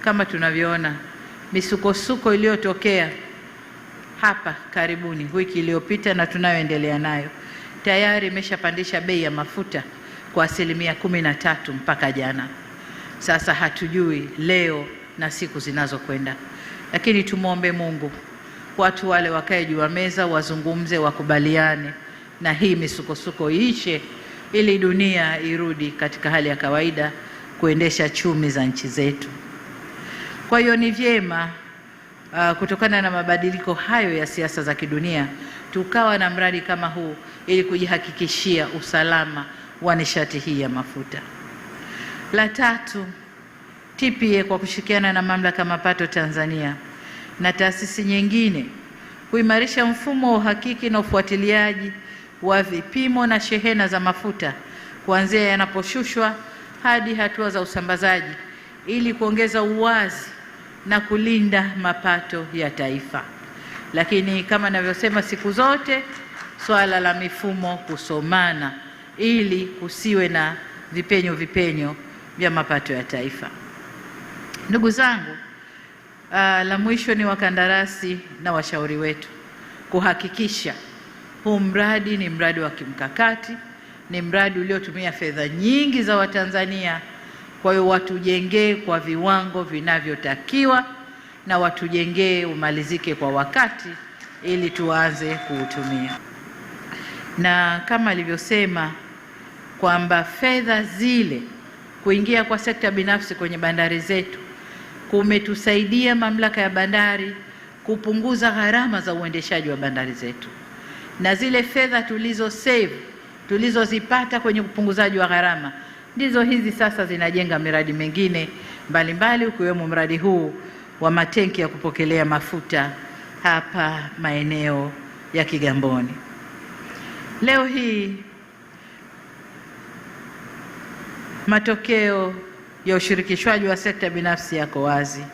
kama tunavyoona misukosuko iliyotokea hapa karibuni wiki iliyopita na tunayoendelea nayo, tayari imeshapandisha bei ya mafuta kwa asilimia 13 mpaka jana. Sasa hatujui leo na siku zinazokwenda, lakini tumwombe Mungu watu wale wakae juu ya meza, wazungumze, wakubaliane na hii misukosuko iishe, ili dunia irudi katika hali ya kawaida kuendesha chumi za nchi zetu. Kwa hiyo ni vyema kutokana na mabadiliko hayo ya siasa za kidunia tukawa na mradi kama huu ili kujihakikishia usalama wa nishati hii ya mafuta. La tatu, TPA kwa kushirikiana na Mamlaka ya Mapato Tanzania na taasisi nyingine kuimarisha mfumo wa uhakiki na ufuatiliaji wa vipimo na shehena za mafuta kuanzia yanaposhushwa hadi hatua za usambazaji, ili kuongeza uwazi na kulinda mapato ya taifa. Lakini kama ninavyosema siku zote, swala la mifumo kusomana ili kusiwe na vipenyo vya mapato ya taifa. Ndugu zangu, la mwisho ni wakandarasi na washauri wetu kuhakikisha huu mradi ni mradi wa kimkakati, ni mradi uliotumia fedha nyingi za Watanzania. Kwa hiyo watujengee kwa viwango vinavyotakiwa na watujengee umalizike kwa wakati ili tuanze kuutumia. Na kama alivyosema kwamba fedha zile kuingia kwa sekta binafsi kwenye bandari zetu kumetusaidia Mamlaka ya Bandari kupunguza gharama za uendeshaji wa bandari zetu, na zile fedha tulizozipata kwenye upunguzaji wa gharama ndizo hizi sasa zinajenga miradi mingine mbalimbali, ukiwemo mradi huu wa matenki ya kupokelea mafuta hapa maeneo ya Kigamboni. Leo hii matokeo ya ushirikishwaji wa sekta binafsi yako wazi.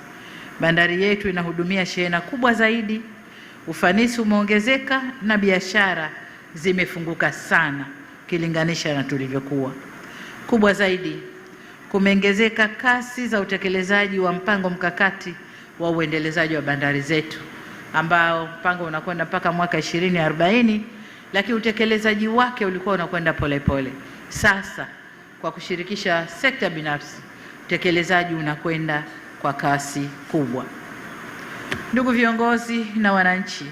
Bandari yetu inahudumia shehena kubwa zaidi, ufanisi umeongezeka na biashara zimefunguka sana kilinganisha na tulivyokuwa. Kubwa zaidi, kumeongezeka kasi za utekelezaji wa mpango mkakati wa uendelezaji wa bandari zetu, ambao mpango unakwenda mpaka mwaka 2040, lakini utekelezaji wake ulikuwa unakwenda polepole. Sasa kwa kushirikisha sekta binafsi, utekelezaji unakwenda kwa kasi kubwa. Ndugu viongozi na wananchi,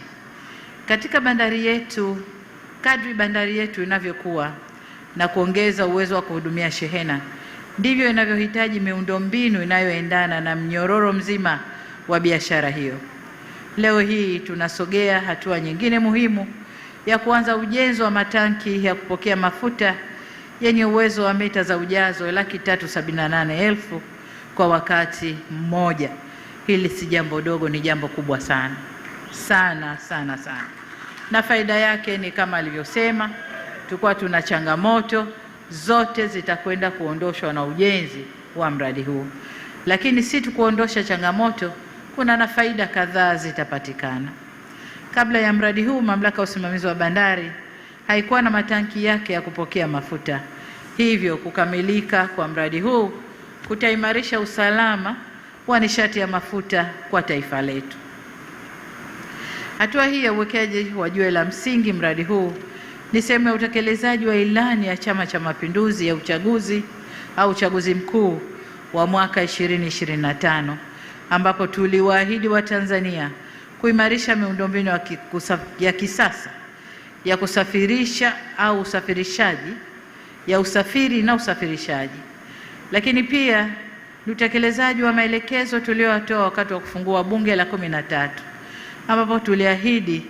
katika bandari yetu, kadri bandari yetu inavyokuwa na kuongeza uwezo wa kuhudumia shehena, ndivyo inavyohitaji miundombinu inayoendana na mnyororo mzima wa biashara hiyo. Leo hii tunasogea hatua nyingine muhimu ya kuanza ujenzi wa matanki ya kupokea mafuta yenye uwezo wa mita za ujazo 378,000 kwa wakati mmoja. Hili si jambo dogo, ni jambo kubwa sana sana sana sana, na faida yake ni kama alivyosema, tulikuwa tuna changamoto zote zitakwenda kuondoshwa na ujenzi wa mradi huu. Lakini si tu kuondosha changamoto, kuna na faida kadhaa zitapatikana. Kabla ya mradi huu, Mamlaka ya Usimamizi wa Bandari haikuwa na matanki yake ya kupokea mafuta. Hivyo kukamilika kwa mradi huu kutaimarisha usalama wa nishati ya mafuta kwa taifa letu. Hatua hii ya uwekezaji wa jiwe la msingi mradi huu ni sehemu ya utekelezaji wa ilani ya Chama cha Mapinduzi ya uchaguzi mkuu wa mwaka 2025, ambapo tuliwaahidi Watanzania kuimarisha miundombinu ya kisasa ya kusafirisha au usafirishaji, ya usafiri na usafirishaji. Lakini pia ni utekelezaji wa maelekezo tuliyotoa wakati wa kufungua Bunge la 13, ambapo tuliahidi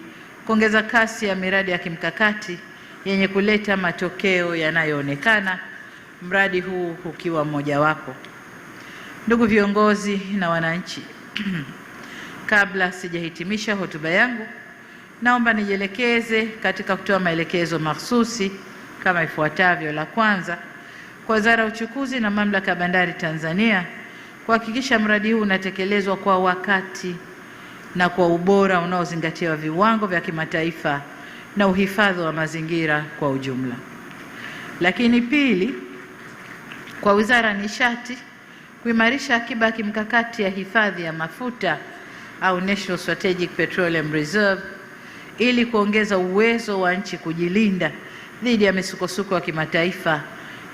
kuongeza kasi ya miradi ya kimkakati yenye kuleta matokeo yanayoonekana, mradi huu ukiwa mmojawapo. Ndugu viongozi na wananchi, kabla sijahitimisha hotuba yangu, naomba nijielekeze katika kutoa maelekezo mahsusi kama ifuatavyo. La kwanza, kwa Wizara ya Uchukuzi na Mamlaka ya Bandari Tanzania kuhakikisha mradi huu unatekelezwa kwa wakati na kwa ubora unaozingatia viwango vya kimataifa na uhifadhi wa mazingira kwa ujumla. Lakini pili, kwa Wizara ya Nishati kuimarisha akiba ya kimkakati ya hifadhi ya mafuta au National Strategic Petroleum Reserve ili kuongeza uwezo wa nchi kujilinda dhidi ya misukosuko ya kimataifa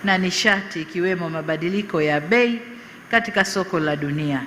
na nishati ikiwemo mabadiliko ya bei katika soko la dunia.